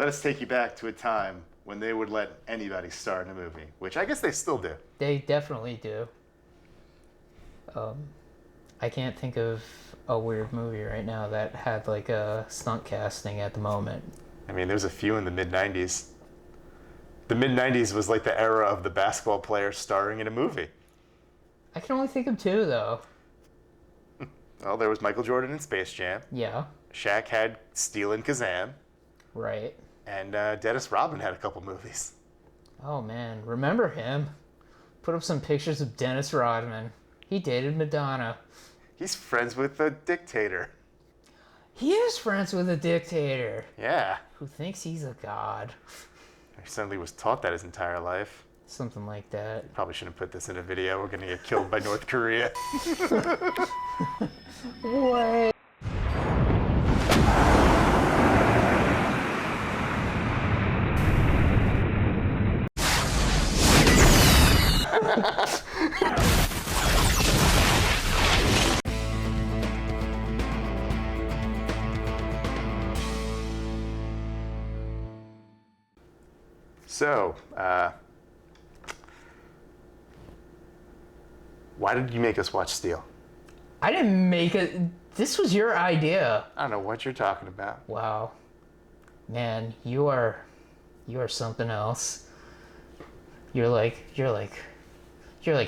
let us take you back to a time when they would let anybody star in a movie, which I guess they still do. They definitely do. I can't think of a weird movie right now that had like a stunt casting at the moment. I mean, there's a few in the mid-90s. The mid-90s was like the era of the basketball player starring in a movie. I can only think of two, though. Well, there was Michael Jordan in Space Jam. Yeah. Shaq had Steel and Kazam. Right. And Dennis Rodman had a couple movies. Oh, man. Remember him? Put up some pictures of Dennis Rodman. He dated Madonna. He's friends with the dictator. He is friends with a dictator. Yeah. Who thinks he's a god. He certainly was taught that his entire life. Something like that. Probably shouldn't put this in a video. We're going to get killed by North Korea. What? So, why did you make us watch Steel? I didn't make it. This was your idea. I don't know what you're talking about. Wow. Man, you are something else. You're like,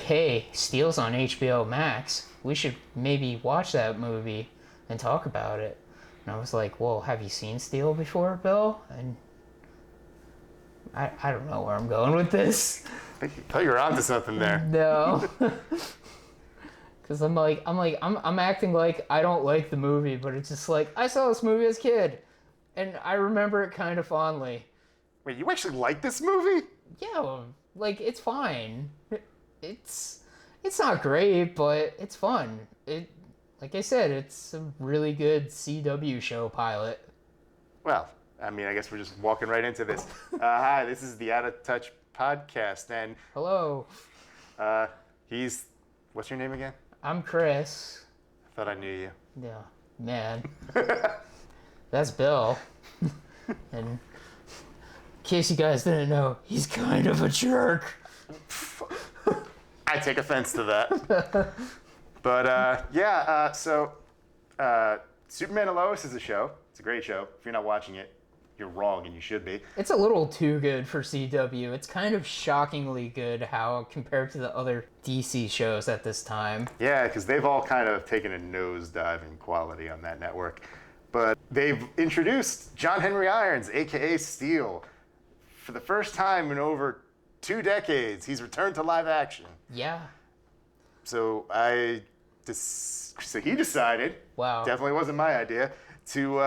hey, Steel's on HBO Max. We should maybe watch that movie and talk about it. And I was like, well, have you seen Steel before, Bill? And I don't know where I'm going with this. I thought you were onto something there. No. Because I'm acting like I don't like the movie, but it's just like, I saw this movie as a kid, and I remember it kind of fondly. Wait, you actually like this movie? Yeah, like, it's fine. It's not great, but it's fun. Like I said, it's a really good CW show pilot. Well, I mean, I guess we're just walking right into this. Hi, this is the Out of Touch podcast, and Hello. what's your name again? I'm Chris. I thought I knew you. Yeah, man. That's Bill. And in case you guys didn't know, he's kind of a jerk. I take offense to that. But, so Superman Lois is a show. It's a great show. If you're not watching it, you're wrong, and you should be. It's a little too good for CW. It's kind of shockingly good how compared to the other DC shows at this time. Yeah, because they've all kind of taken a nosedive in quality on that network. But they've introduced John Henry Irons, a.k.a. Steel. For the first time in over 2 decades, he's returned to live action. Yeah. So he decided, Wow. definitely wasn't my idea, to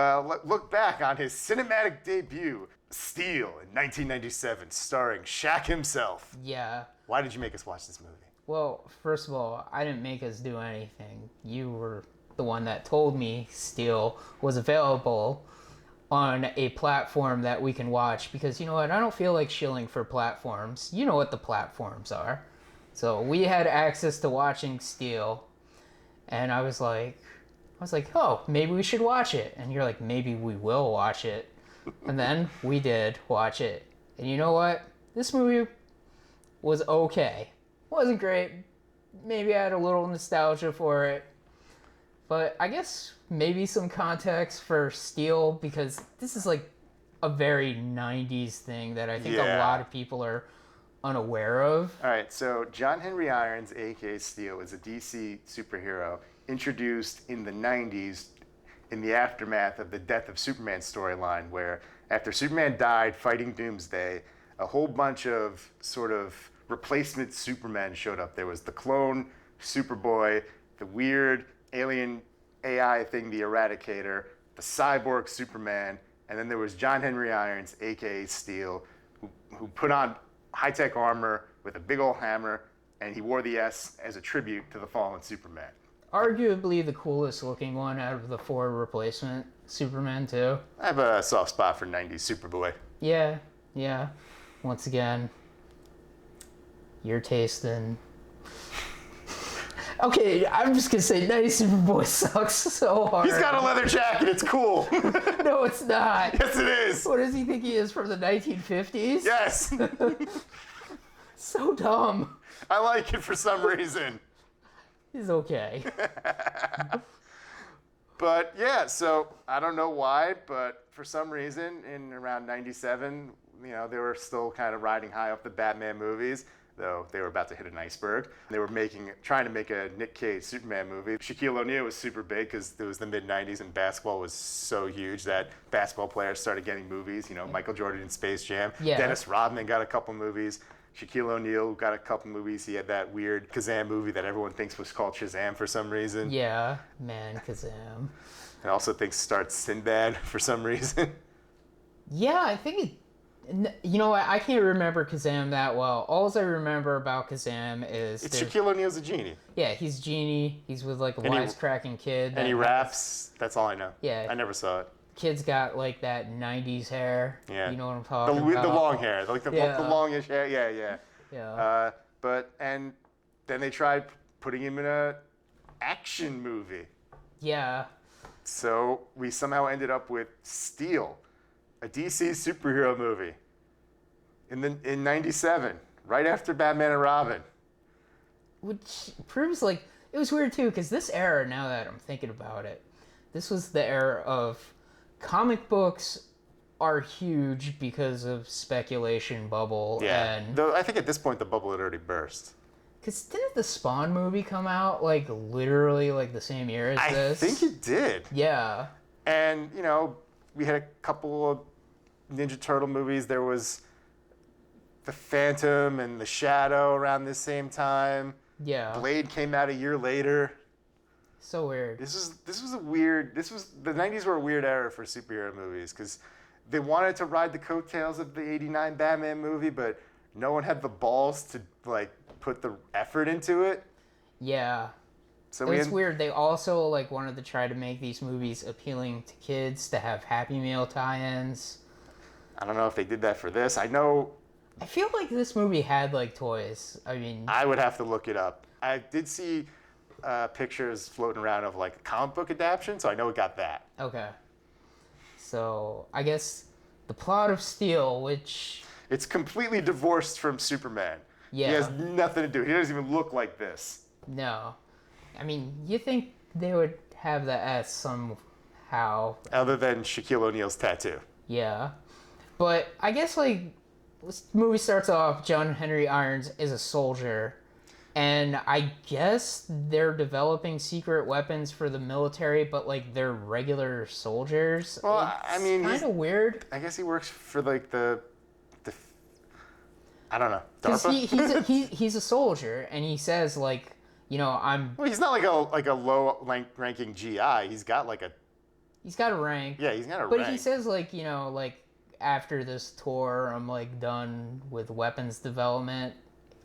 look back on his cinematic debut, Steel, in 1997, starring Shaq himself. Yeah. Why did you make us watch this movie? Well, first of all, I didn't make us do anything. You were the one that told me Steel was available on a platform that we can watch, because you know what? I don't feel like shilling for platforms. You know what the platforms are. So we had access to watching Steel, and I was like, oh, maybe we should watch it. And you're like, maybe we will watch it. And then we did watch it. And you know what? This movie was okay. Wasn't great. Maybe I had a little nostalgia for it. But I guess maybe some context for Steel, because this is like a very 90s thing that I think a lot of people are unaware of. All right, so John Henry Irons, a.k.a. Steel, is a DC superhero introduced in the 90s in the aftermath of the Death of Superman storyline, where after Superman died fighting Doomsday, a whole bunch of sort of replacement Supermen showed up. There was the clone Superboy, the weird alien AI thing, the Eradicator, the cyborg Superman, and then there was John Henry Irons, a.k.a. Steel, who put on high-tech armor with a big old hammer, and he wore the S as a tribute to the fallen Superman. Arguably the coolest looking one out of the 4 replacement Superman too. I have a soft spot for 90s Superboy. Yeah. Once again, your taste in... Okay, I'm just gonna say, 90s Superboy sucks so hard. He's got a leather jacket. It's cool. No, it's not. Yes, it is. What does he think he is, from the 1950s? Yes. So dumb. I like it for some reason. He's okay. But yeah, so I don't know why, but for some reason in around 97, you know, they were still kind of riding high off the Batman movies, though they were about to hit an iceberg. They were trying to make a Nick Cage Superman movie. Shaquille O'Neal was super big because it was the mid-90s and basketball was so huge that basketball players started getting movies. You know, Michael Jordan in Space Jam. Yeah. Dennis Rodman got a couple movies. Shaquille O'Neal got a couple movies. He had that weird Kazam movie that everyone thinks was called Shazam for some reason. Yeah, man, Kazam. And also thinks starts Sinbad for some reason. Yeah, I think you know what? I can't remember Kazam that well. All I remember about Kazam is It's Shaquille O'Neal's a genie. Yeah, he's Genie. He's with like a wisecracking kid. And he raps. That's all I know. Yeah. I never saw it. Kid's got like that 90s hair. Yeah. You know what I'm talking about? The long hair. Like the Yeah. longish hair. Yeah, yeah. Yeah. And then they tried putting him in a action movie. Yeah. So we somehow ended up with Steel, a DC superhero movie in 97, right after Batman and Robin. Which proves, like, it was weird too, because this era, now that I'm thinking about it, this was the era of comic books are huge because of speculation bubble. Yeah. And Though I think at this point the bubble had already burst. because didn't the Spawn movie come out like literally like the same year as this? I think it did. Yeah. And, you know, we had a couple of Ninja Turtle movies. There was The Phantom and The Shadow around the same time. Yeah. Blade came out a year later. So weird. The 90s were a weird era for superhero movies because they wanted to ride the coattails of the 89 Batman movie, but no one had the balls to, like, put the effort into it. Yeah. So It's weird. They also like wanted to try to make these movies appealing to kids, to have Happy Meal tie-ins. I don't know if they did that for this. I know I feel like this movie had like toys. I mean, I would have to look it up. I did see pictures floating around of like a comic book adaptation, so I know it got that. okay. So I guess the plot of Steel, which It's completely divorced from Superman. Yeah. He has nothing to do. He doesn't even look like this. no, I mean, you think they would have the S somehow? Other than Shaquille O'Neal's tattoo. Yeah, but I guess like this movie starts off. John Henry Irons is a soldier, and I guess they're developing secret weapons for the military, but like they're regular soldiers. Well, It's I mean, kind of weird. I guess he works for like the I don't know, Because DARPA? he's a soldier, and he says like, you know, Well, he's not like a low ranking GI. He's got like a he's got a rank. yeah, he's got a But rank. he says like, you know, like after this tour, I'm like done with weapons development.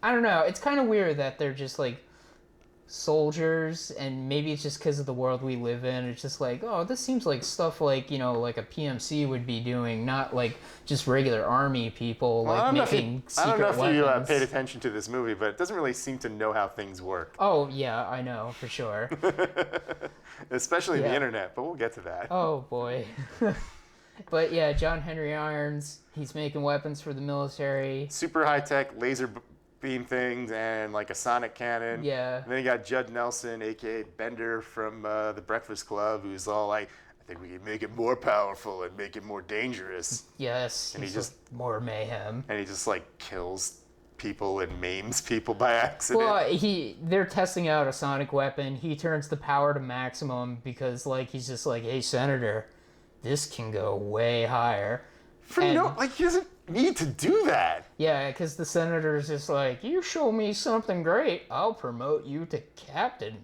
I don't know. It's kind of weird that they're just like soldiers, and maybe it's just because of the world we live in. It's just like, oh, this seems like stuff like, you know, like a PMC would be doing, not like just regular army people like making secret I don't know if you weapons. paid attention to this movie, but it doesn't really seem to know how things work. Oh yeah, I know for sure. Especially the Yeah. internet, but we'll get to that. Oh boy. But yeah, John Henry Irons, he's making weapons for the military. Super high tech laser beam things and like a sonic cannon. Yeah. And then you got Judd Nelson, aka Bender from The Breakfast Club, who's all like, I think we can make it more powerful and make it more dangerous. Yes, And he he's just- more mayhem. And he just like kills people and maims people by accident. Well, they're testing out a sonic weapon. He turns the power to maximum because like he's just like, hey Senator, this can go way higher. he doesn't need to do that. Yeah, because the senator's just like, you show me something great, I'll promote you to captain.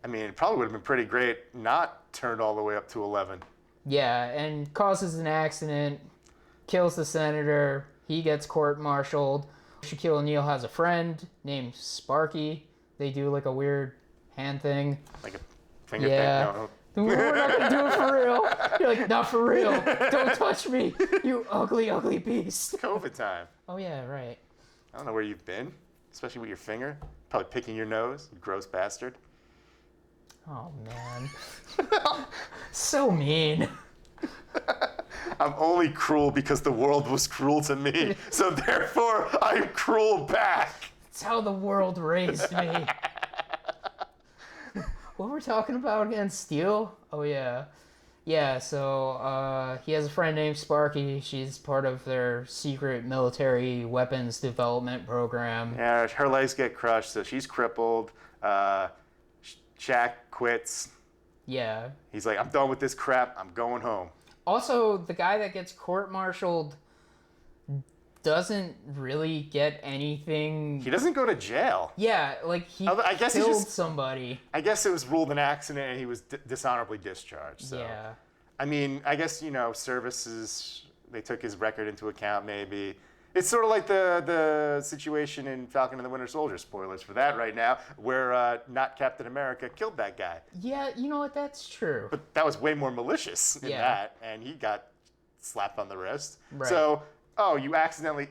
I mean, it probably would have been pretty great not turned all the way up to 11. Yeah, and causes an accident, kills the senator, he gets court-martialed. Shaquille O'Neal has a friend named Sparky. They do like a weird hand thing. Like a finger Yeah. thing. No. We're not gonna do it for real. You're like, not for real. Don't touch me, you ugly, ugly beast. COVID time. Oh yeah, right. I don't know where you've been. especially with your finger. Probably picking your nose, you gross bastard. Oh man, so mean. I'm only cruel because the world was cruel to me, so therefore I'm cruel back. That's how the world raised me. What were we talking about again? Steel? Oh yeah. Yeah, so he has a friend named Sparky. She's part of their secret military weapons development program. Yeah, her legs get crushed, so she's crippled. Shaq quits. Yeah. He's like, I'm done with this crap. I'm going home. Also, the guy that gets court-martialed doesn't really get anything. He doesn't go to jail. Yeah, like he I guess killed somebody. I guess it was ruled an accident and he was dishonorably discharged. So. Yeah. I mean, I guess, services, they took his record into account maybe. It's sort of like the situation in Falcon and the Winter Soldier, spoilers for that right now, where not Captain America killed that guy. Yeah, you know what, that's true. But that was way more malicious in Yeah. that, and he got slapped on the wrist. Right. So, you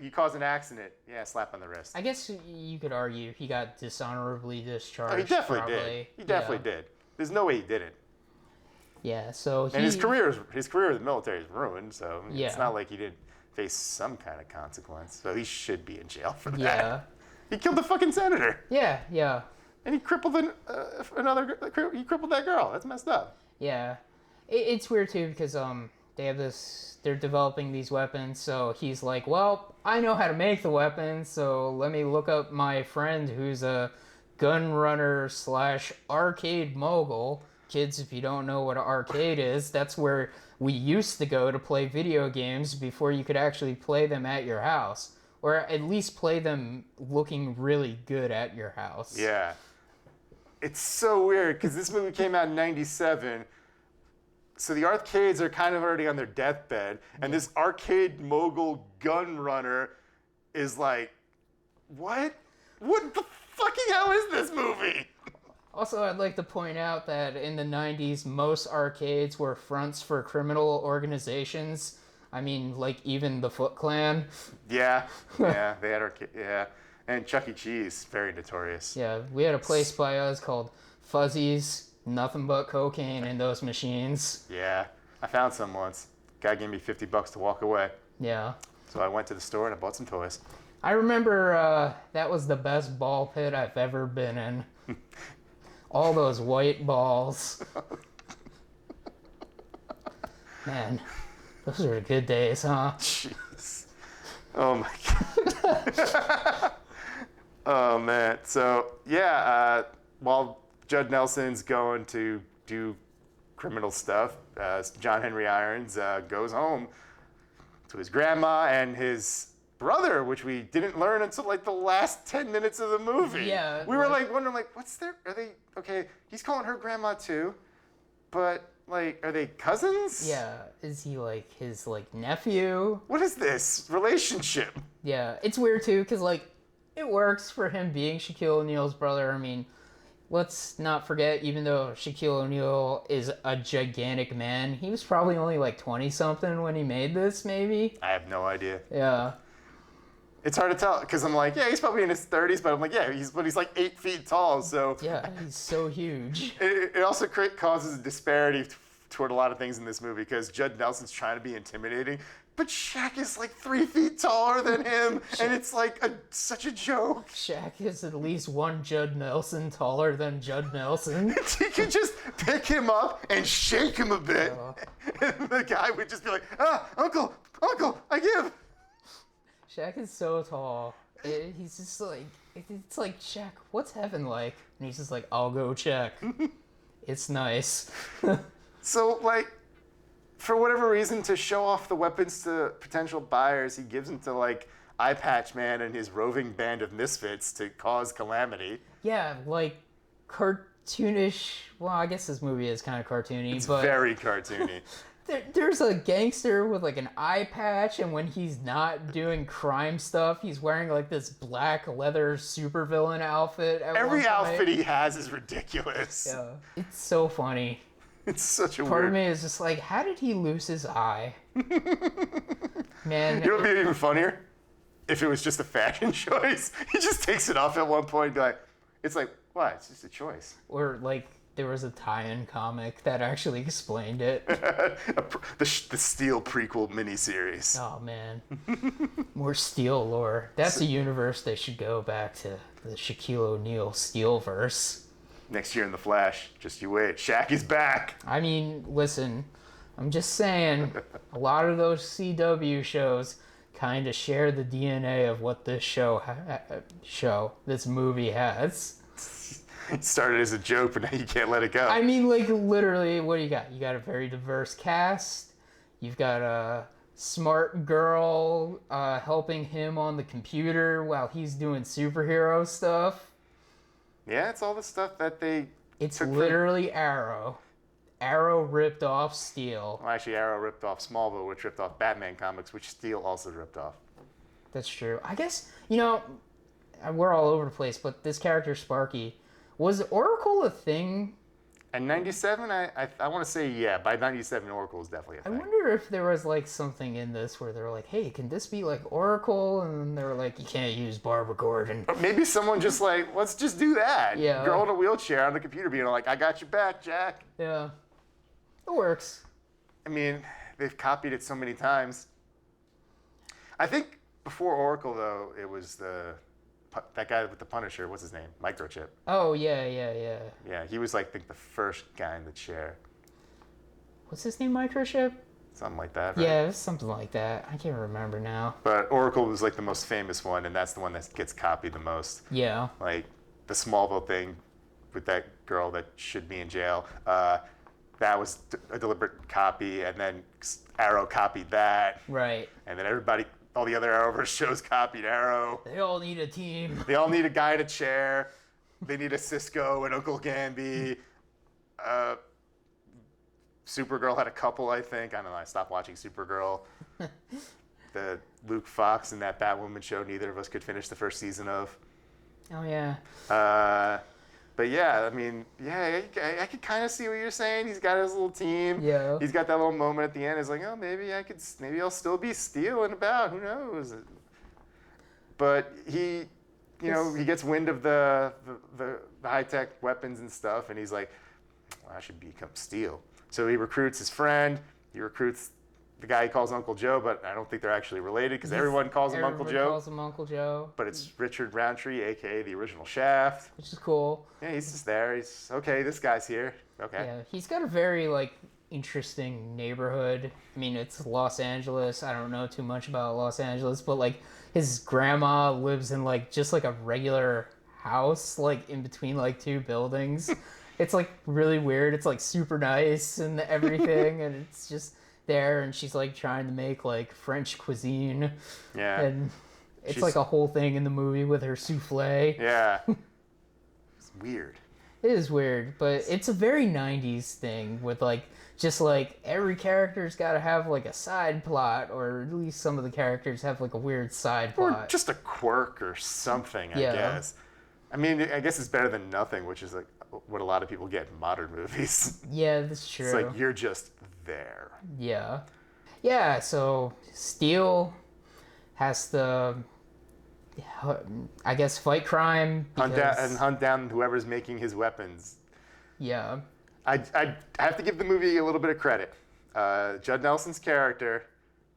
caused an accident. Yeah, slap on the wrist. I guess you could argue he got dishonorably discharged. Oh, he definitely probably. did. He definitely did. There's no way he didn't. Yeah, so And his career with the military is ruined, so Yeah. it's not like he didn't face some kind of consequence. So he should be in jail for that. Yeah. He killed the fucking senator. Yeah. And he crippled he crippled that girl. That's messed up. Yeah. It's weird too because they're developing these weapons, so he's like, well, I know how to make the weapons, so let me look up my friend who's a gun runner / arcade mogul. Kids, if you don't know what an arcade is, that's where we used to go to play video games before you could actually play them at your house. Or at least play them looking really good at your house. Yeah. It's so weird because this movie came out in 97. So the arcades are kind of already on their deathbed. And this arcade mogul gun runner is like, what? What the fucking hell is this movie? Also, I'd like to point out that in the 90s, most arcades were fronts for criminal organizations. I mean, like even the Foot Clan. Yeah, they had arcade, yeah. And Chuck E. Cheese, very notorious. Yeah, we had a place by us called Fuzzies, nothing but cocaine in those machines. Yeah, I found some once. Guy gave me $50 to walk away. Yeah. So I went to the store and I bought some toys. I remember that was the best ball pit I've ever been in. All those white balls. Man, those were good days, huh? Jeez. Oh my god. Oh man. So yeah, while Judd Nelson's going to do criminal stuff, John Henry Irons goes home to his grandma and his brother, which we didn't learn until like the last 10 minutes of the movie. Yeah. We were like wondering, like, are they, okay, he's calling her grandma too, but like, are they cousins? Yeah, is he like his like nephew? What is this relationship? Yeah, it's weird too, because like, it works for him being Shaquille O'Neal's brother. I mean, let's not forget, even though Shaquille O'Neal is a gigantic man, he was probably only like 20-something when he made this, maybe? I have no idea. Yeah. It's hard to tell because I'm like, yeah, he's probably in his 30s, but I'm like, yeah, he's like 8 feet tall, so. Yeah, he's so huge. It also causes a disparity toward a lot of things in this movie because Judd Nelson's trying to be intimidating, but Shaq is like 3 feet taller than him, and it's like such a joke. Shaq is at least one Judd Nelson taller than Judd Nelson. He could just pick him up and shake him a bit, and the guy would just be like, uncle, I give. Shaq is so tall. He's just like, it's like, Shaq, what's heaven like? And he's just like, I'll go check. It's nice. So, like, for whatever reason, to show off the weapons to potential buyers, he gives them to, like, Eye Patch Man and his roving band of misfits to cause calamity. Yeah, like, cartoonish. Well, I guess this movie is kind of cartoony, It's but very cartoony. there's a gangster with like an eye patch, and when he's not doing crime stuff, he's wearing like this black leather supervillain outfit. Every outfit he has is ridiculous. Yeah, it's so funny. It's such a Part weird. of me is just like, how did he lose his eye? Man, You know what would be even funnier? if it was just a fashion choice. He just takes it off at one point and be like, it's like, what? It's just a choice. Or like there was a tie-in comic that actually explained it. The Steel prequel miniseries. Oh man, more Steel lore. That's a universe they should go back to, the Shaquille O'Neal Steelverse. Next year in The Flash, just you wait. Shaq is back. I mean, listen, I'm just saying, a lot of those CW shows kind of share the DNA of what this this movie has. It started as a joke, but now you can't let it go. I mean, like, literally, what do you got? You got a very diverse cast. You've got a smart girl helping him on the computer while he's doing superhero stuff. Yeah, it's all the stuff that they It's took literally Arrow. Arrow ripped off Steel. Well, actually, Arrow ripped off Smallville, which ripped off Batman comics, which Steel also ripped off. That's true. I guess, you know, we're all over the place, but this character, Sparky, was Oracle a thing? And 97, I want to say, yeah, by 97, Oracle is definitely a I thing. wonder if there was, like, something in this where they were like, hey, can this be, like, Oracle? And then they were like, you can't use Barbara Gordon. Or maybe someone just like, let's just do that. Yeah. Girl in a wheelchair on the computer being like, I got your back, Jack. Yeah. It works. I mean, they've copied it so many times. I think before Oracle, though, it was that guy with the Punisher. What's his name? Microchip. Oh, yeah. Yeah, he was, like, I think the first guy in the chair. What's his name, Microchip? Something like that, right? Yeah, it was something like that. I can't remember now. But Oracle was, like, the most famous one, and that's the one that gets copied the most. Yeah. Like, the Smallville thing with that girl that should be in jail. That was a deliberate copy, and then Arrow copied that. Right. And then all the other Arrowverse shows copied Arrow. They all need a team. They all need a guy in a chair. They need a Cisco and Uncle Gamby. Supergirl had a couple, I think. I don't know. I stopped watching Supergirl. The Luke Fox and that Batwoman show, neither of us could finish the first season of. Oh, yeah. But yeah, I mean, yeah, I could kind of see what you're saying. He's got his little team. Yeah. He's got that little moment at the end. It's like, oh, maybe I'll still be Steel and about. Who knows? But he gets wind of the high-tech weapons and stuff, and he's like, well, I should become Steel. So he recruits his friend. He recruits the guy he calls Uncle Joe, but I don't think they're actually related because everyone calls him Uncle Joe. Everyone calls him Uncle Joe. But it's Richard Roundtree, a.k.a. the original Shaft. Which is cool. Yeah, he's just there. He's, okay, this guy's here. Okay. Yeah, he's got a very, like, interesting neighborhood. I mean, it's Los Angeles. I don't know too much about Los Angeles, but, like, his grandma lives in, like, just, like, a regular house, like, in between, like, two buildings. It's, like, really weird. It's, like, super nice and everything, and it's just there, and she's, like, trying to make, like, French cuisine. Yeah. And it's, like, a whole thing in the movie with her souffle. Yeah. It's weird. It is weird, but it's a very 90s thing with, like, just, like, every character's got to have, like, a side plot, or at least some of the characters have, like, a weird side plot. Or just a quirk or something, I Yeah. guess. I mean, I guess it's better than nothing, which is, like, what a lot of people get in modern movies. Yeah, that's true. It's like, you're just there. Yeah. Yeah, so Steel has to, I guess, fight crime. Because, Hunt down whoever's making his weapons. Yeah. I have to give the movie a little bit of credit. Judd Nelson's character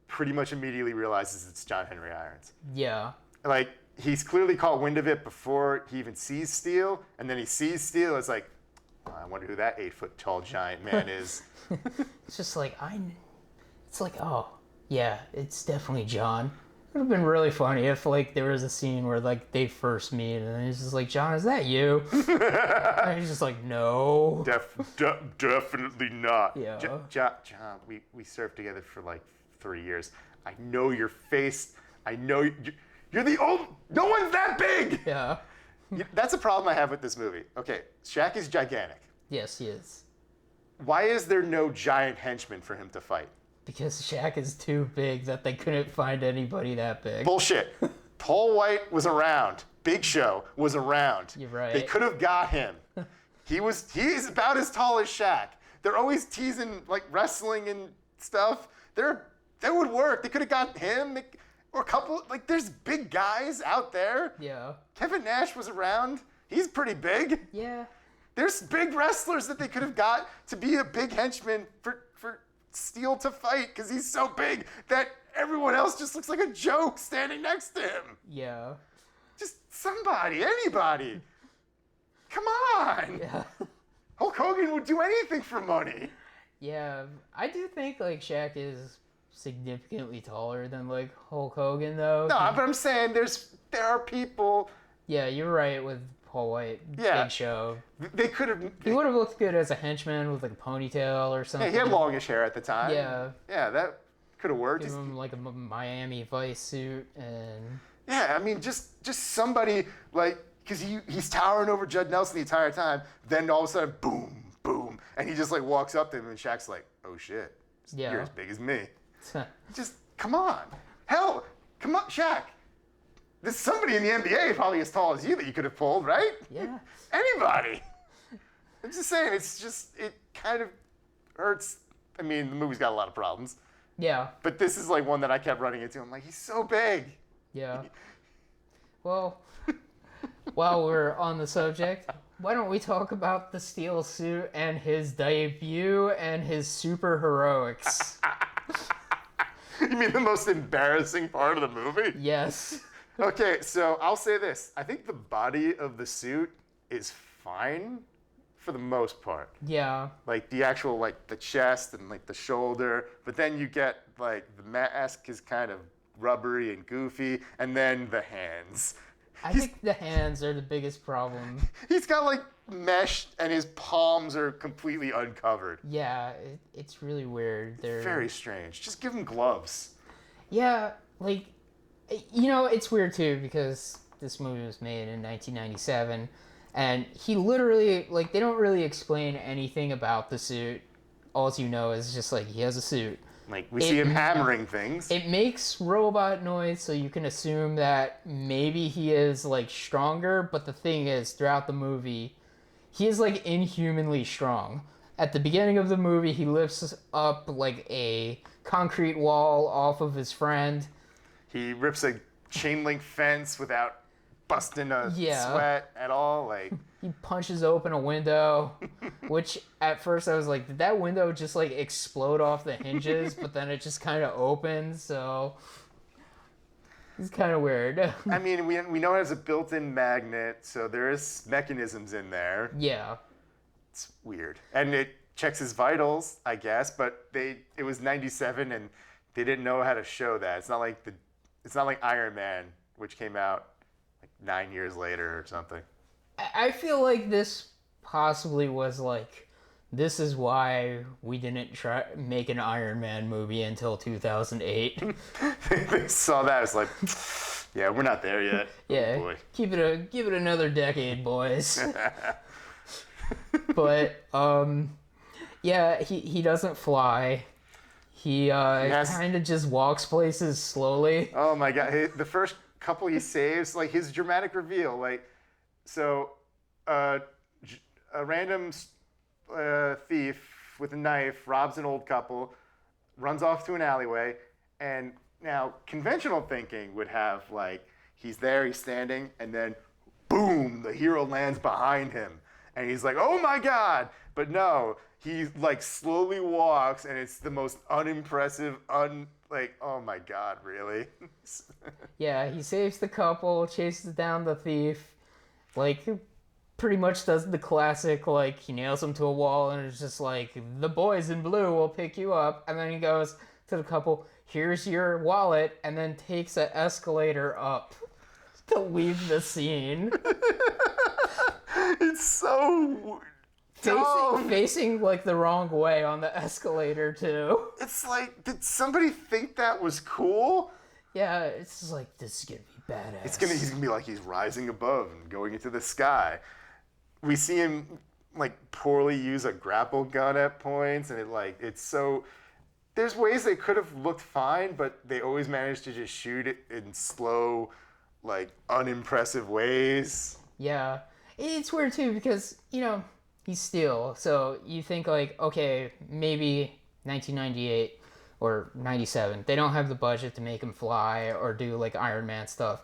pretty much immediately realizes it's John Henry Irons. Yeah. Like, he's clearly caught wind of it before he even sees Steel, and then he sees Steel. It's like, oh, I wonder who that 8-foot tall giant man is. It's just like, it's like, oh, yeah, it's definitely John. It would have been really funny if, like, there was a scene where, like, they first meet, and he's just like, John, is that you? And he's just like, no. Definitely not. Yeah. John, we served together for, like, 3 years. I know your face. I know you're the old. No one's that big. Yeah. That's a problem I have with this movie. Okay, Shaq is gigantic. Yes, he is. Why is there no giant henchman for him to fight? Because Shaq is too big that they couldn't find anybody that big. Bullshit. Paul White was around. Big Show was around. You're right. They could have got him. He's about as tall as Shaq. They're always teasing, like, wrestling and stuff. That would work. They could have got him. or a couple, like, there's big guys out there. Yeah. Kevin Nash was around. He's pretty big. Yeah. There's big wrestlers that they could have got to be a big henchman for Steel to fight because he's so big that everyone else just looks like a joke standing next to him. Yeah. Just somebody, anybody. Come on. Yeah. Hulk Hogan would do anything for money. Yeah. I do think, like, Shaq is significantly taller than, like, Hulk Hogan, though. No, but I'm saying there are people. Yeah, you're right with Paul White. Yeah. Big Show. They could have. He would have looked good as a henchman with, like, a ponytail or something. Yeah, he had longish hair at the time. Yeah. Yeah, that could have worked. Give him, like, a Miami Vice suit and... Yeah, I mean, just somebody, like, because he's towering over Judd Nelson the entire time. Then all of a sudden, boom, boom. And he just, like, walks up to him, and Shaq's like, oh, shit. Yeah. You're as big as me. Just, come on. Hell, come on, Shaq. There's somebody in the NBA probably as tall as you that you could have pulled, right? Yeah. Anybody. I'm just saying, it kind of hurts. I mean, the movie's got a lot of problems. Yeah. But this is, like, one that I kept running into. I'm like, he's so big. Yeah. Well, while we're on the subject, why don't we talk about the steel suit and his debut and his super heroics? You mean the most embarrassing part of the movie? Yes. Okay, so I'll say this. I think the body of the suit is fine for the most part. Yeah. Like the actual, like the chest and like the shoulder, but then you get like the mask is kind of rubbery and goofy, and then the hands. I think the hands are the biggest problem. He's got like mesh and his palms are completely uncovered. Yeah, it's really weird. They're Very strange. Just give him gloves. Yeah, like, you know, it's weird too because this movie was made in 1997, and he literally, like, they don't really explain anything about the suit. All you know is just like he has a suit. Like, we see him hammering things. It makes robot noise, so you can assume that maybe he is, like, stronger, but the thing is, throughout the movie, he is, like, inhumanly strong. At the beginning of the movie, he lifts up, like, a concrete wall off of his friend. He rips a chain link fence without busting a sweat at all. Like, he punches open a window, which at first I was like, did that window just like explode off the hinges? But then it just kind of opened, so it's kind of weird. I mean, we know it has a built-in magnet, so there is mechanisms in there. Yeah. It's weird. And it checks his vitals, I guess, but it was 97 and they didn't know how to show that. It's not like Iron Man, which came out like 9 years later or something. I feel like this possibly was like, this is why we didn't make an Iron Man movie until 2008. They saw that, it's like, yeah, we're not there yet. Yeah, Oh boy. give it another decade, boys. But yeah, he doesn't fly. He kind of just walks places slowly. Oh my god, the first couple he saves, like his dramatic reveal, like, so a random thief with a knife robs an old couple, runs off to an alleyway, and now conventional thinking would have like, he's there, he's standing, and then boom, the hero lands behind him. And he's like, oh my god! But no, he like slowly walks, and it's the most unimpressive, like, oh my god, really? Yeah, he saves the couple, chases down the thief, like, pretty much does the classic, like, he nails him to a wall, and it's just like, the boys in blue will pick you up, and then he goes to the couple, here's your wallet, and then takes an escalator up to leave the scene. It's so dumb. Facing like the wrong way on the escalator too. It's like, did somebody think that was cool? Yeah, it's just like, this is gonna be badass. He's gonna be like, he's rising above and going into the sky. We see him like poorly use a grapple gun at points, and it's so. There's ways they could have looked fine, but they always manage to just shoot it in slow, like unimpressive ways. Yeah. It's weird too because, you know, he's steel. So you think like, okay, maybe 1998, or 97. They don't have the budget to make him fly or do like Iron Man stuff.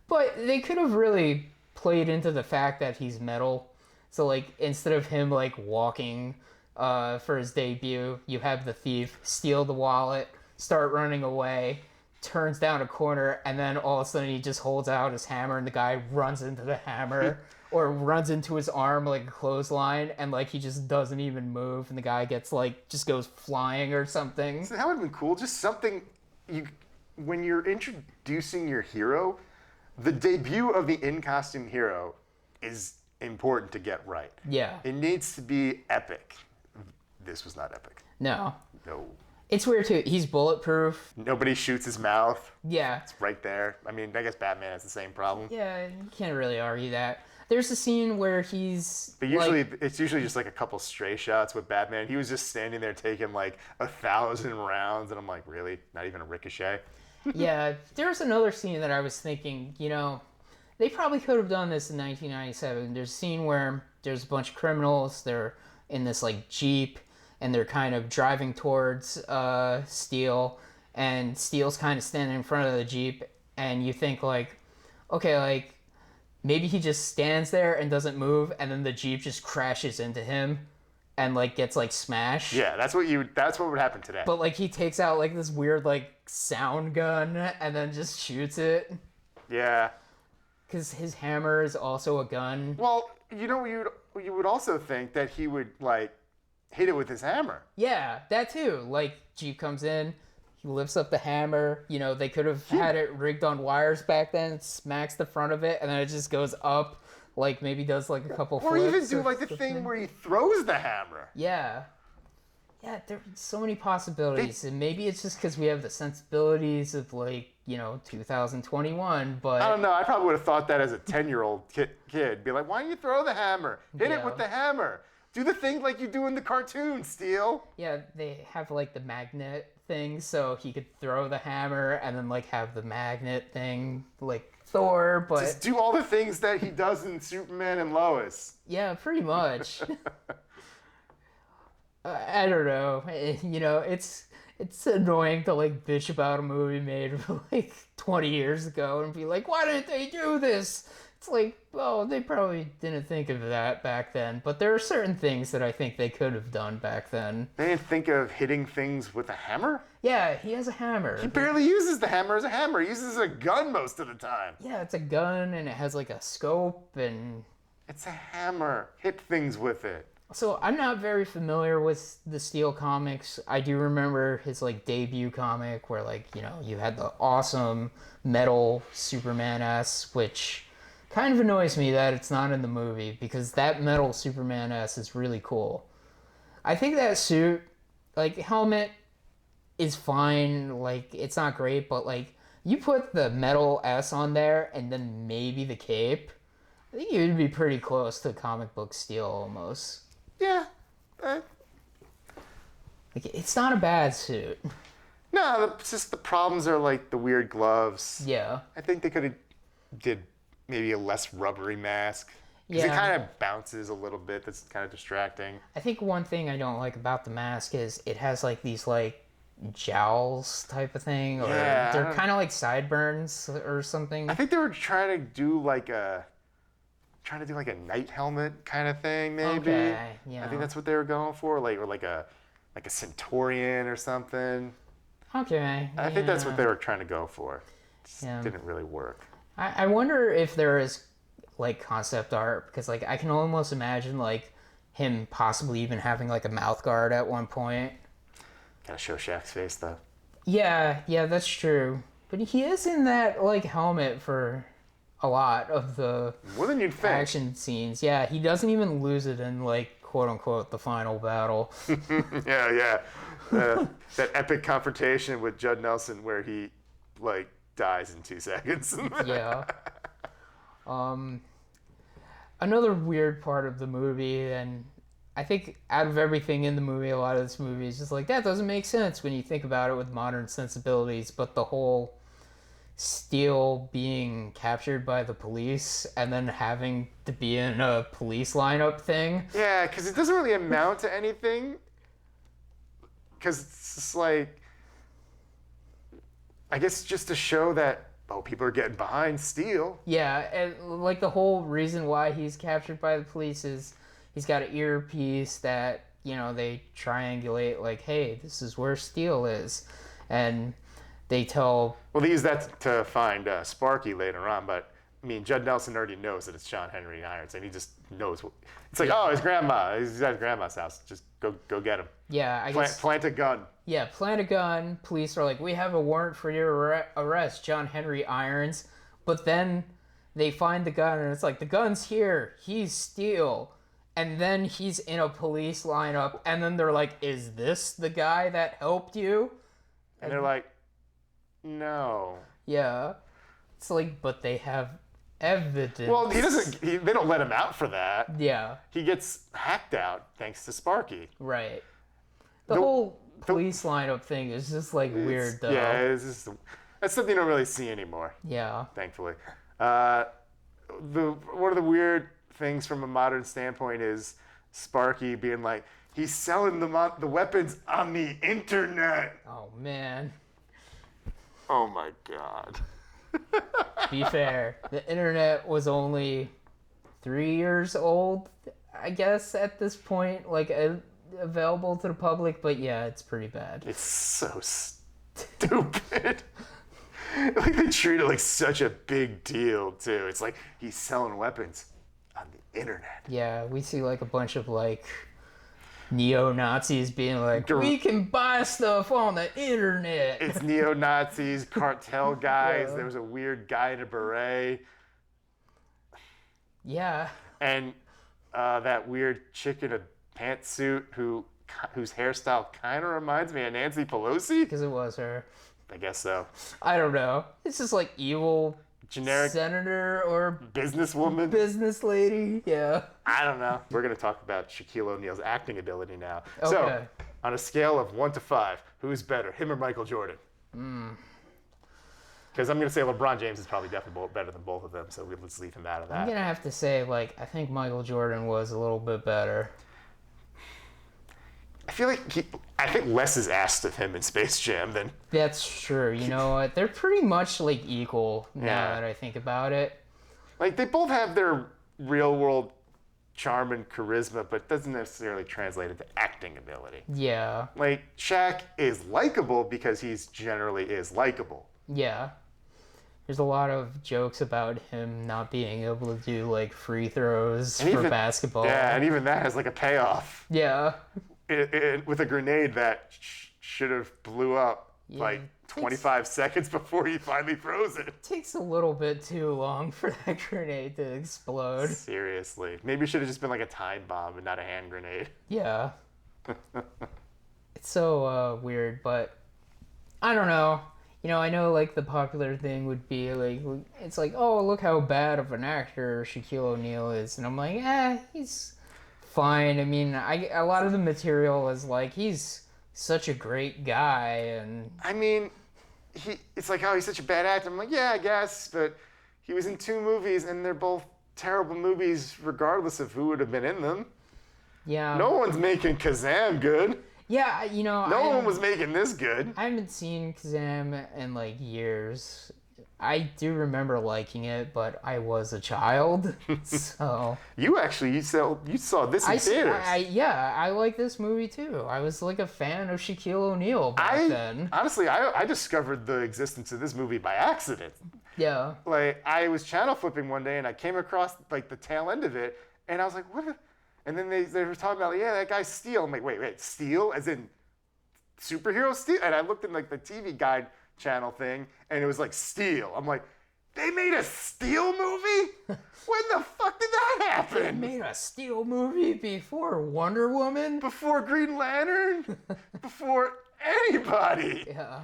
But they could have really played into the fact that he's metal. So like instead of him like walking for his debut, you have the thief steal the wallet, start running away, turns down a corner, and then all of a sudden he just holds out his hammer and the guy runs into the hammer or runs into his arm like a clothesline, and like he just doesn't even move and the guy gets like just goes flying or something. So that would have been cool. Just something when you're introducing your hero, the debut of the in-costume hero is important to get right. Yeah. It needs to be epic. This was not epic. No. No. It's weird too. He's bulletproof. Nobody shoots his mouth. Yeah. It's right there. I mean, I guess Batman has the same problem. Yeah, you can't really argue that. There's a scene where he's. But usually, it's usually just like a couple stray shots with Batman. He was just standing there taking like 1,000 rounds, and I'm like, really? Not even a ricochet? Yeah, there's another scene that I was thinking, they probably could have done this in 1997. There's a scene where there's a bunch of criminals. They're in this like Jeep, and they're kind of driving towards Steel, and Steel's kind of standing in front of the Jeep, and you think like, okay, like maybe he just stands there and doesn't move, and then the Jeep just crashes into him and like gets like smashed. Yeah, that's what would happen today. But like he takes out like this weird like sound gun and then just shoots it. Yeah. Because his hammer is also a gun. Well, you would also think that he would like hit it with his hammer. Yeah, that too. Like Jeep comes in, he lifts up the hammer. They could have had it rigged on wires back then, smacks the front of it, and then it just goes up. Like maybe does like a couple or flips. Or even do like the thing where he throws the hammer. Yeah. Yeah, there's so many possibilities. And maybe it's just because we have the sensibilities of like, 2021, but... I don't know. I probably would have thought that as a 10-year-old kid. Be like, why don't you throw the hammer? Hit it with the hammer. Do the thing like you do in the cartoon, Steel. Yeah, they have like the magnet thing, so he could throw the hammer and then like have the magnet thing like Thor, but... Just do all the things that he does in Superman and Lois. Yeah, pretty much. I don't know. It's annoying to like bitch about a movie made like 20 years ago and be like, why didn't they do this? It's like, well, they probably didn't think of that back then, but there are certain things that I think they could have done back then. They didn't think of hitting things with a hammer? Yeah, he has a hammer. He barely uses the hammer as a hammer. He uses a gun most of the time. Yeah, it's a gun and it has like a scope and... It's a hammer. Hit things with it. So I'm not very familiar with the Steel comics. I do remember his like debut comic where like, you had the awesome metal Superman S, which kind of annoys me that it's not in the movie because that metal Superman S is really cool. I think that suit, like helmet is fine, like it's not great, but like you put the metal S on there and then maybe the cape, I think you'd be pretty close to comic book Steel almost. Yeah. Like, it's not a bad suit. No, it's just the problems are like the weird gloves. Yeah. I think they could have did maybe a less rubbery mask. Because Yeah. it kind of bounces a little bit. That's kind of distracting. I think one thing I don't like about the mask is it has like these like jowls type of thing, or Yeah, they're kind of like sideburns or something. I think they were trying to do like a night helmet kind of thing, maybe. Okay, yeah. I think that's what they were going for, like a Centaurian or something. Okay. I think that's what they were trying to go for. Just Yeah. didn't really work. I wonder if there is like concept art, because like I can almost imagine like him possibly even having like a mouth guard at one point. Gotta show Shaq's face though. Yeah, that's true. But he is in that like helmet for a lot of the More than you'd think. action scenes. Yeah, he doesn't even lose it in like quote unquote the final battle. Yeah. That epic confrontation with Judd Nelson where he like dies in 2 seconds. Yeah. Another weird part of the movie, and I think out of everything in the movie, a lot of this movie is just like, that doesn't make sense when you think about it with modern sensibilities, but the whole Steel being captured by the police and then having to be in a police lineup thing. Yeah, because it doesn't really amount to anything. Because it's just like, I guess just to show that, people are getting behind Steel. Yeah, and like the whole reason why he's captured by the police is he's got an earpiece that, they triangulate like, hey, this is where Steel is. And they tell... Well, they use that to find Sparky later on, but I mean, Judd Nelson already knows that it's John Henry Irons, and he just knows. It's like, his grandma. He's at grandma's house. Just go get him. Yeah, I guess... Plant a gun. Yeah, plant a gun. Police are like, we have a warrant for your arrest, John Henry Irons. But then they find the gun, and it's like, the gun's here. He's Steel. And then he's in a police lineup, and then they're like, is this the guy that helped you? And they're like, no. Yeah. It's like, but they have evidence. Well, they don't let him out for that. Yeah. He gets hacked out thanks to Sparky. Right. The whole police lineup thing is just like weird, though. Yeah, that's something you don't really see anymore. Yeah. Thankfully. One of the weird things from a modern standpoint is Sparky being like, he's selling the weapons on the internet. Oh, man. Oh, my God. Be fair, the internet was only 3 years old, I guess, at this point, like, available to the public, but yeah, it's pretty bad. It's so stupid. Like, they treat it like such a big deal, too. It's like, he's selling weapons on the internet. Yeah, we see, like, a bunch of, like, neo-Nazis being like, we can buy stuff on the internet. It's neo-Nazis, cartel guys. Yeah. There was a weird guy in a beret. Yeah. And that weird chick in a pantsuit whose hairstyle kind of reminds me of Nancy Pelosi. Because it was her. I guess so. I don't know. It's just like evil generic senator or businesswoman. Business lady. Yeah. I don't know. We're going to talk about Shaquille O'Neal's acting ability now. Okay. So, on a scale of 1 to 5, who's better, him or Michael Jordan? Because I'm going to say LeBron James is probably definitely better than both of them, so let's leave him out of that. I'm going to have to say, like, I think Michael Jordan was a little bit better. I feel like I think less is asked of him in Space Jam than... That's true. You know what? They're pretty much, like, equal now that I think about it. Like, they both have their real-world charm and charisma, but it doesn't necessarily translate into acting ability. Yeah. Like, Shaq is likable because he's generally is likable. Yeah. There's a lot of jokes about him not being able to do, like, free throws for basketball. Yeah, and even that has, like, a payoff. Yeah. With a grenade that should have blew up like 25 seconds before he finally throws it. It takes a little bit too long for that grenade to explode. Seriously. Maybe it should have just been like a time bomb and not a hand grenade. Yeah. It's so weird, but I don't know. You know, I know, like, the popular thing would be, like, it's like, oh, look how bad of an actor Shaquille O'Neal is. And I'm like, he's fine. I mean, a lot of the material is like, he's such a great guy, and I mean, it's like, oh, he's such a bad actor. I'm like, yeah, I guess, but he was in 2 movies, and they're both terrible movies, regardless of who would have been in them. Yeah. No one's making Kazam good. Yeah, you know, no one was making this good. I haven't seen Kazam in, like, years. I do remember liking it, but I was a child, so... You saw this in theaters. I like this movie, too. I was, like, a fan of Shaquille O'Neal back then. Honestly, I discovered the existence of this movie by accident. Yeah. Like, I was channel flipping one day, and I came across, like, the tail end of it, and I was like, what? And then they were talking about, yeah, that guy's Steel. I'm like, wait, Steel? As in superhero Steel? And I looked in, like, the TV guide channel thing, and it was like Steel. I'm like, they made a Steel movie? When the fuck did that happen? They made a Steel movie before Wonder Woman? Before Green Lantern? Before anybody? Yeah.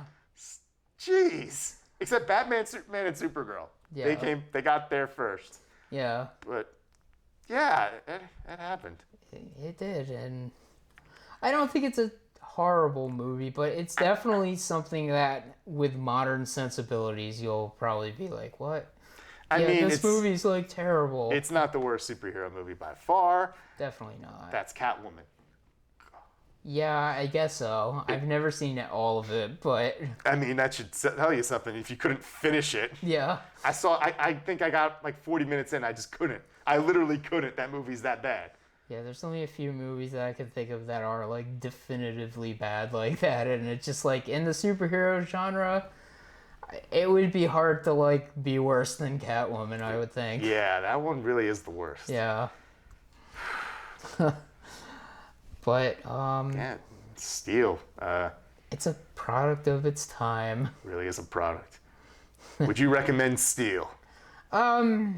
Jeez. Except Batman, Superman, and Supergirl. Yeah. They got there first. Yeah. But yeah, it happened. It did, and I don't think it's a horrible movie, but it's definitely something that with modern sensibilities you'll probably be like, what? I mean, this movie's like terrible. It's not the worst superhero movie by far. Definitely not. That's Catwoman. Yeah, I guess so. I've never seen all of it, but I mean, that should tell you something. If you couldn't finish it, yeah. I think I got like 40 minutes in. I just couldn't. I literally couldn't. That movie's that bad. Yeah, there's only a few movies that I can think of that are like definitively bad like that, and it's just like in the superhero genre, it would be hard to like be worse than Catwoman, I would think. Yeah, that one really is the worst. Yeah. But Yeah, Steel it's a product of its time. really is a product. Would you recommend Steel? I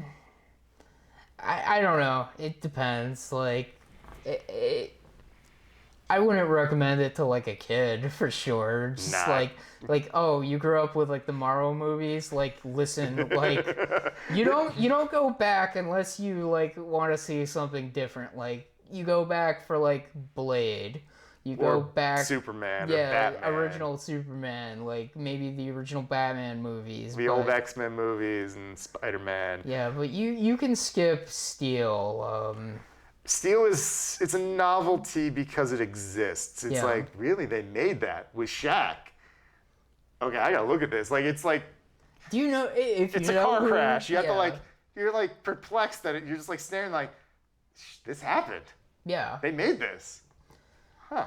don't know. It depends. Like, I wouldn't recommend it to like a kid for sure. Just Nah. like oh, you grew up with like the Marvel movies. Like, listen, like you don't go back unless you like want to see something different. Like, you go back for like Blade. You go Or back. Superman or Yeah, Batman. original Superman, like maybe the original Batman movies. The but- old X-Men movies and Spider-Man. Yeah, but you can skip Steel. Steel it's a novelty because it exists. It's Yeah. like, really, they made that with Shaq. Okay, I gotta look at this. Like, it's like, Do you know if it's you a know car who- crash. You have to yeah. like, you're like perplexed that you're just like staring like, this happened. Yeah. They made this. Huh.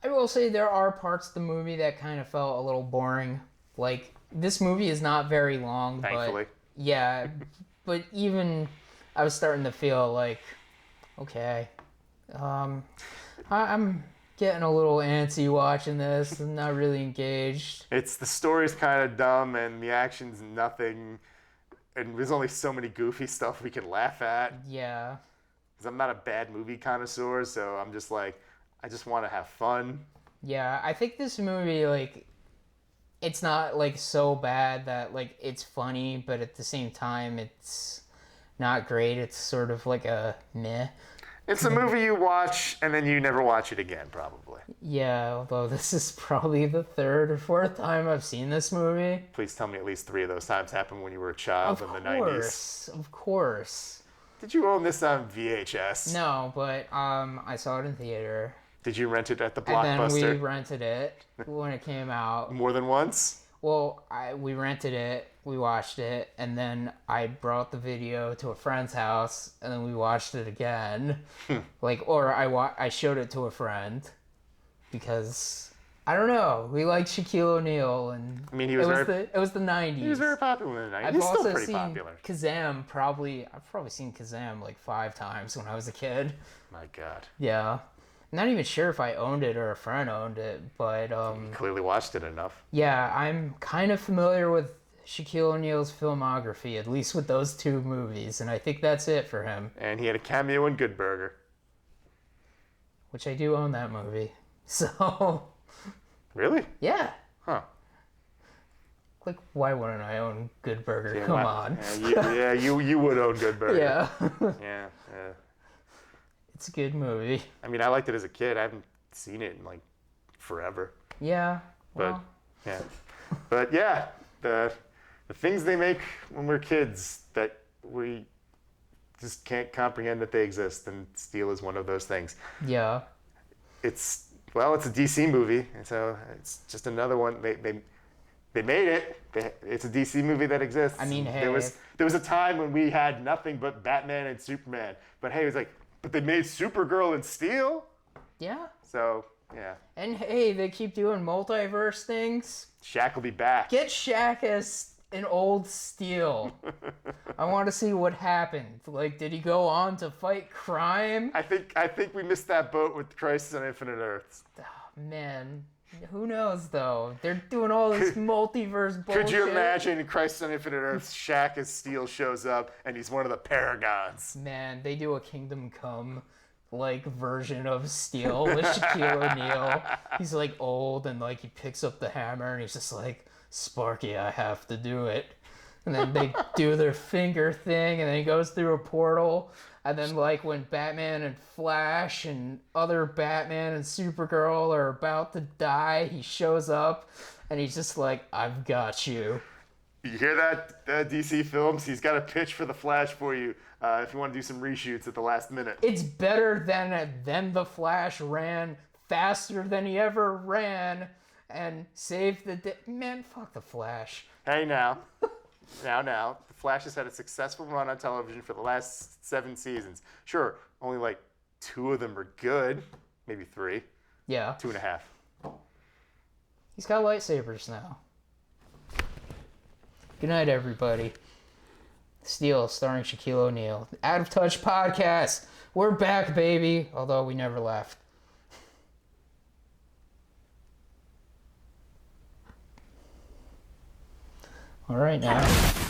I will say there are parts of the movie that kind of felt a little boring. Like, this movie is not very long, Thankfully. but yeah, but even I was starting to feel like, okay, I'm getting a little antsy watching this. I'm not really engaged. It's the story's kind of dumb and the action's nothing, and there's only so many goofy stuff we can laugh at. Yeah. Because I'm not a bad movie connoisseur, so I'm just like, I just want to have fun. Yeah, I think this movie, like, it's not, like, so bad that, like, it's funny, but at the same time, it's not great. It's sort of like a meh. It's a movie you watch and then you never watch it again, probably. Yeah, although this is probably the third or fourth time I've seen this movie. Please tell me at least 3 of those times happened when you were a child in the 90s. Of course. Did you own this on VHS? No, but I saw it in theater. Did you rent it at the And then we Blockbuster rented it when it came out. more than once? Well, we rented it, we watched it, and then I brought the video to a friend's house, and then we watched it again. I showed it to a friend because I don't know. We liked Shaquille O'Neal, and I mean, he was it was the 90s. he was very popular in the 90s. I've He's also still pretty seen popular. Kazam I've probably seen Kazam like 5 times when I was a kid. My God. Yeah. I'm not even sure if I owned it or a friend owned it, but Clearly watched it enough. yeah, I'm kind of familiar with Shaquille O'Neal's filmography, at least with those 2 movies, and I think that's it for him. And he had a cameo in Good Burger. Which I do own that movie. So, Really? yeah. Huh. Like, why wouldn't I own Good Burger? Yeah, Come wow. on. You would own Good Burger. Yeah. Yeah. Yeah. It's a good movie. I mean, I liked it as a kid. I haven't seen it in like forever. Yeah. But Well, yeah. But yeah, the things they make when we're kids that we just can't comprehend that they exist, and Steel is one of those things. yeah. It's a DC movie, and so it's just another one. They made it. It's a DC movie that exists. I mean, hey, there was a time when we had nothing but Batman and Superman. But hey, it was like, but they made Supergirl and Steel. Yeah. So yeah, And hey, they keep doing multiverse things. Shaq will be back. Get Shaq as an old Steel. I want to see what happened. Like, did he go on to fight crime? I think we missed that boat with Crisis on Infinite Earths. Man, who knows though? They're doing all this multiverse bullshit. Could you imagine Crisis on Infinite Earths? Shaq as Steel shows up, and he's one of the Paragons. Man, they do a Kingdom Come like version of Steel with Shaquille O'Neal. He's like old and like he picks up the hammer and he's just like, Sparky, I have to do it. And then they do their finger thing and then he goes through a portal. And then like when Batman and Flash and other Batman and Supergirl are about to die, he shows up and he's just like, I've got you. You hear that, DC Films? He's got a pitch for the Flash for you if you want to do some reshoots at the last minute. It's better than the Flash ran faster than he ever ran and saved the day. Man, fuck the Flash. Hey, now. Now. The Flash has had a successful run on television for the last 7 seasons. Sure, only like 2 of them are good. Maybe 3. Yeah. 2.5. He's got lightsabers now. Good night, everybody. Steel, starring Shaquille O'Neal. Out of Touch Podcast. We're back, baby. Although we never left. All right, now.